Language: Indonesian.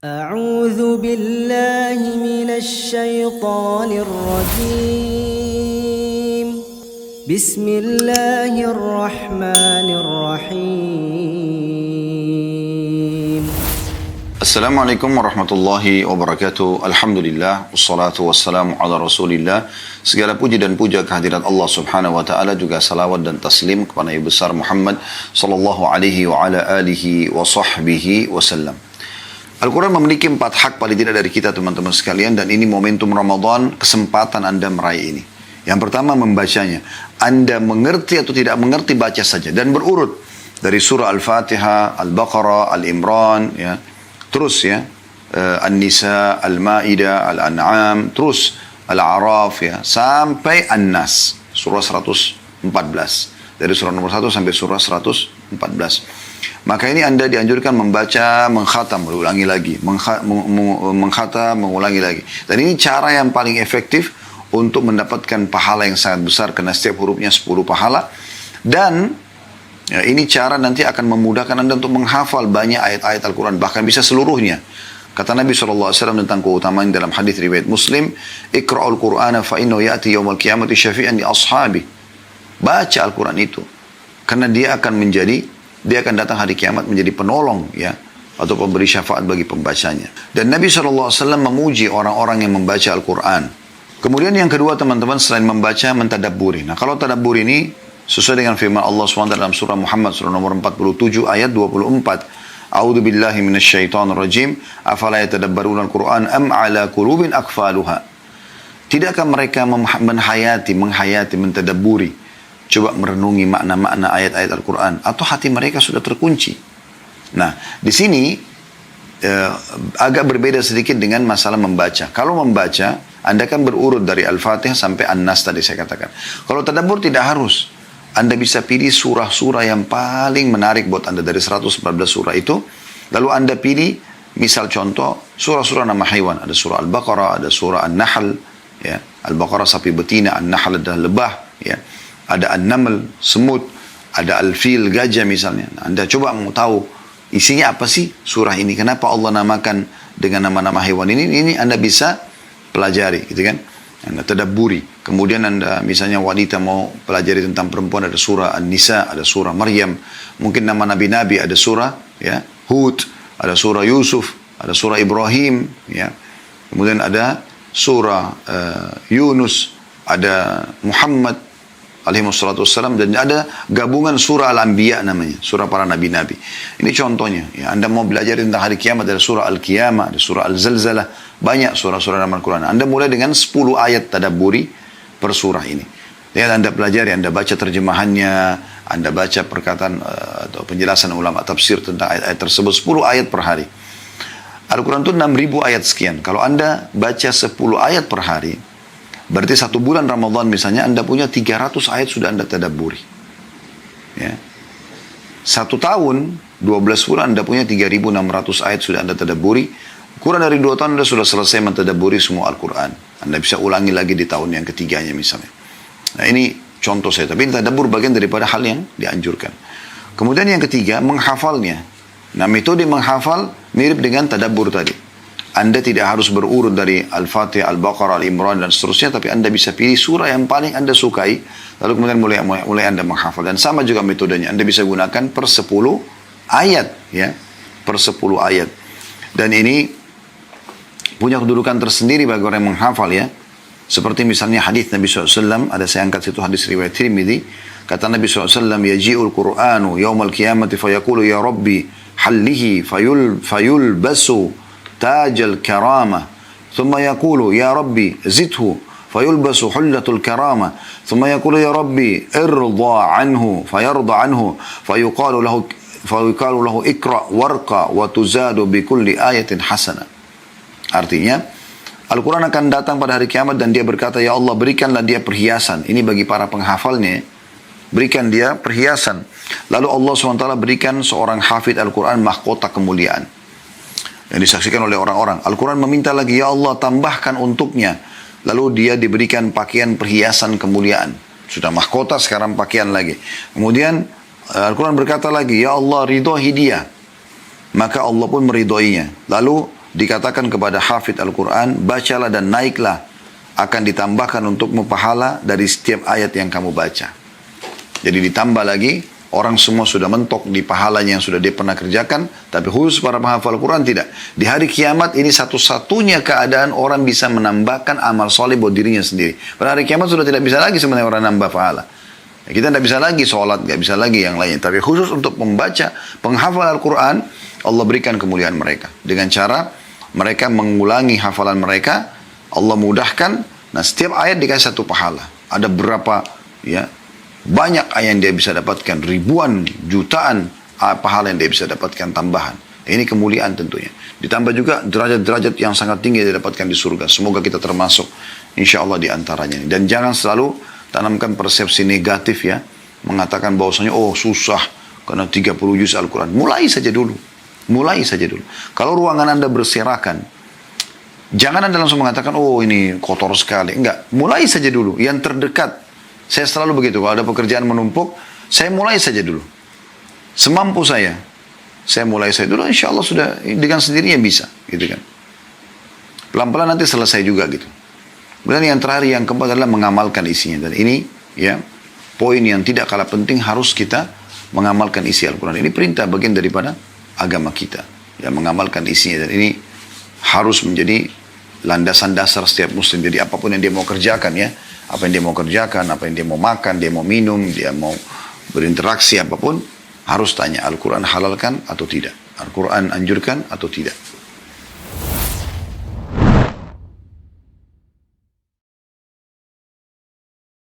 أعوذ بالله من الشيطان الرجيم بسم الله الرحمن الرحيم Assalamualaikum warahmatullahi wabarakatuh. Alhamdulillah, wassalatu wassalamu ala rasulillah. Segala puji dan puja kehadirat Allah subhanahu wa ta'ala, juga salawat dan taslim kepada Nabi besar Muhammad sallallahu alaihi wa ala alihi wa sahbihi wasallam. Al-Quran memiliki 4 hak paling tidak dari kita teman-teman sekalian, dan ini momentum Ramadan, kesempatan Anda meraih ini. Yang pertama, membacanya. Anda mengerti atau tidak mengerti, baca saja dan berurut dari surah Al-Fatihah, Al-Baqarah, Al-Imran, ya. Terus ya, An-Nisa, Al-Ma'idah, Al-An'am, terus Al-A'raf ya, sampai An-Nas, surah 114. Dari surah nomor 1 sampai surah 114. Maka ini Anda dianjurkan membaca, mengkhatam, mengulangi lagi, mengkhatam, mengulangi lagi. Dan ini cara yang paling efektif untuk mendapatkan pahala yang sangat besar, karena setiap hurufnya 10 pahala. Dan ya, ini cara nanti akan memudahkan Anda untuk menghafal banyak ayat-ayat Al-Quran, bahkan bisa seluruhnya. Kata Nabi SAW tentang keutamaan dalam hadis riwayat Muslim, Iqra'ul Qur'ana fa'innahu ya'ti yawmal qiyamati syafi'an li ashabi. Baca Al-Quran itu, karena dia akan datang hari kiamat menjadi penolong ya, atau pemberi syafaat bagi pembacanya. Dan Nabi SAW memuji orang-orang yang membaca Al-Quran. Kemudian yang kedua teman-teman, selain membaca, mentadabburi. Nah, kalau tadabbur ini sesuai dengan firman Allah SWT dalam surah Muhammad surah nomor 47 ayat 24. A'udzu billahi minasyaitonir rajim. Afala yatadabbaruna al-Qur'an am 'ala qulubin aqfaluha. Tidakkah mereka menghayati, mentadabburi, coba merenungi makna-makna ayat-ayat Al-Quran, atau hati mereka sudah terkunci? Nah, di sini agak berbeda sedikit dengan masalah membaca. Kalau membaca, Anda kan berurut dari Al-Fatihah sampai An-Nas tadi saya katakan. Kalau tadabbur tidak harus. Anda bisa pilih surah-surah yang paling menarik buat Anda dari 114 surah itu. Lalu Anda pilih, misal contoh, surah-surah nama haiwan. Ada surah Al-Baqarah, ada surah An-Nahl. Ya. Al-Baqarah sapi betina, An-Nahl adalah lebah. Ya. Ada An-Naml, semut. Ada Al-Fil, gajah misalnya. Nah, Anda coba mau tahu isinya apa sih surah ini. Kenapa Allah namakan dengan nama-nama hewan ini. Ini Anda bisa pelajari gitu kan. Anda tadabburi. Kemudian Anda misalnya wanita mau pelajari tentang perempuan, ada surah An-Nisa, ada surah Maryam. Mungkin nama nabi-nabi, ada surah ya Hud, ada surah Yusuf, ada surah Ibrahim ya. Kemudian ada surah Yunus, ada Muhammad alaihi wassalatu wassalam, dan ada gabungan surah Al-Anbiya namanya, surah para nabi-nabi. Ini contohnya ya. Anda mau belajar tentang hari kiamat, ada surah Al-Qiyamah, ada surah Al-Zalzalah, banyak surah-surah dalam Al-Quran. Anda mulai dengan 10 ayat tadabburi per surah ini. Dan Anda pelajari, Anda baca terjemahannya, Anda baca perkataan atau penjelasan ulama tafsir tentang ayat-ayat tersebut, 10 ayat per hari. Al-Quran itu 6.000 ayat sekian. Kalau Anda baca 10 ayat per hari, berarti 1 bulan Ramadan misalnya, Anda punya 300 ayat sudah Anda tadabburi. Ya. 1 tahun, 12 bulan, Anda punya 3.600 ayat sudah Anda tadabburi. Kurang dari 2 tahun Anda sudah selesai mentadabburi semua Al-Quran. Anda bisa ulangi lagi di tahun yang ketiganya misalnya. Nah, ini contoh saya. Tapi tadabbur bagian daripada hal yang dianjurkan. Kemudian yang ketiga, menghafalnya. Nah, metode menghafal mirip dengan tadabbur tadi. Anda tidak harus berurut dari Al-Fatihah, Al-Baqarah, Al-Imran, dan seterusnya. Tapi Anda bisa pilih surah yang paling Anda sukai. Lalu kemudian mulai Anda menghafal. Dan sama juga metodenya. Anda bisa gunakan per 10 ayat. Ya, per 10 ayat. Dan ini punya kedudukan tersendiri bagi orang yang menghafal ya. Seperti misalnya hadis Nabi SAW, ada saya angkat situ hadis riwayat Tirmidzi. Kata Nabi SAW, yaji'ul Qur'anu yawmal qiyamati fayaqulu ya Rabbi hallihi fayulbasu tajal karamah. Thumma yaqulu ya Rabbi zidhu fayulbasu hullatul karamah. Thumma yaqulu ya Rabbi irda anhu fayarda anhu fayuqalu lahu ikra warqa wa tuzadu bi kulli ayatin hasanah. Artinya, Al-Quran akan datang pada hari kiamat dan dia berkata, ya Allah berikanlah dia perhiasan. Ini bagi para penghafalnya. Berikan dia perhiasan. Lalu Allah SWT berikan seorang hafid Al-Quran mahkota kemuliaan. Yang disaksikan oleh orang-orang. Al-Quran meminta lagi, ya Allah tambahkan untuknya. Lalu dia diberikan pakaian perhiasan kemuliaan. Sudah mahkota, sekarang pakaian lagi. Kemudian Al-Quran berkata lagi, ya Allah ridho hidiyah. Maka Allah pun meridhoinya. Lalu dikatakan kepada hafidh Al-Quran, bacalah dan naiklah, akan ditambahkan untukmu pahala dari setiap ayat yang kamu baca. Jadi ditambah lagi, orang semua sudah mentok di pahalanya yang sudah dia pernah kerjakan, tapi khusus para penghafal Al-Quran tidak. Di hari kiamat ini satu-satunya keadaan orang bisa menambahkan amal soleh buat dirinya sendiri. Pada hari kiamat sudah tidak bisa lagi sebenarnya orang nambah pahala. Kita tidak bisa lagi sholat, tidak bisa lagi yang lainnya. Tapi khusus untuk membaca, penghafal Al-Quran, Allah berikan kemuliaan mereka. Dengan cara mereka mengulangi hafalan mereka, Allah mudahkan. Nah, setiap ayat dikasih satu pahala. Ada berapa, ya, banyak ayat yang dia bisa dapatkan. Ribuan, jutaan pahala yang dia bisa dapatkan tambahan. Ini kemuliaan tentunya. Ditambah juga derajat-derajat yang sangat tinggi yang didapatkan di surga. Semoga kita termasuk, insya Allah, di antaranya. Dan jangan selalu tanamkan persepsi negatif, ya. Mengatakan bahwasanya, oh susah karena 30 juz Al-Quran. Mulai saja dulu. Mulai saja dulu. Kalau ruangan Anda berserakan, jangan Anda langsung mengatakan, oh ini kotor sekali. Enggak. Mulai saja dulu. Yang terdekat. Saya selalu begitu. Kalau ada pekerjaan menumpuk, saya mulai saja dulu. Semampu saya. Saya mulai saja dulu. Insya Allah sudah dengan sendirinya bisa. Gitu kan. Pelan-pelan nanti selesai juga gitu. Kemudian yang terakhir, yang keempat adalah mengamalkan isinya. Dan ini, ya, poin yang tidak kalah penting, harus kita mengamalkan isi Al-Quran. Ini perintah bagian daripada agama kita. Ya, mengamalkan isinya. Dan ini harus menjadi landasan dasar setiap muslim. Jadi apapun yang dia mau kerjakan, ya. Apa yang dia mau kerjakan, apa yang dia mau makan, dia mau minum, dia mau berinteraksi apapun, harus tanya Al-Quran halalkan atau tidak. Al-Quran anjurkan atau tidak.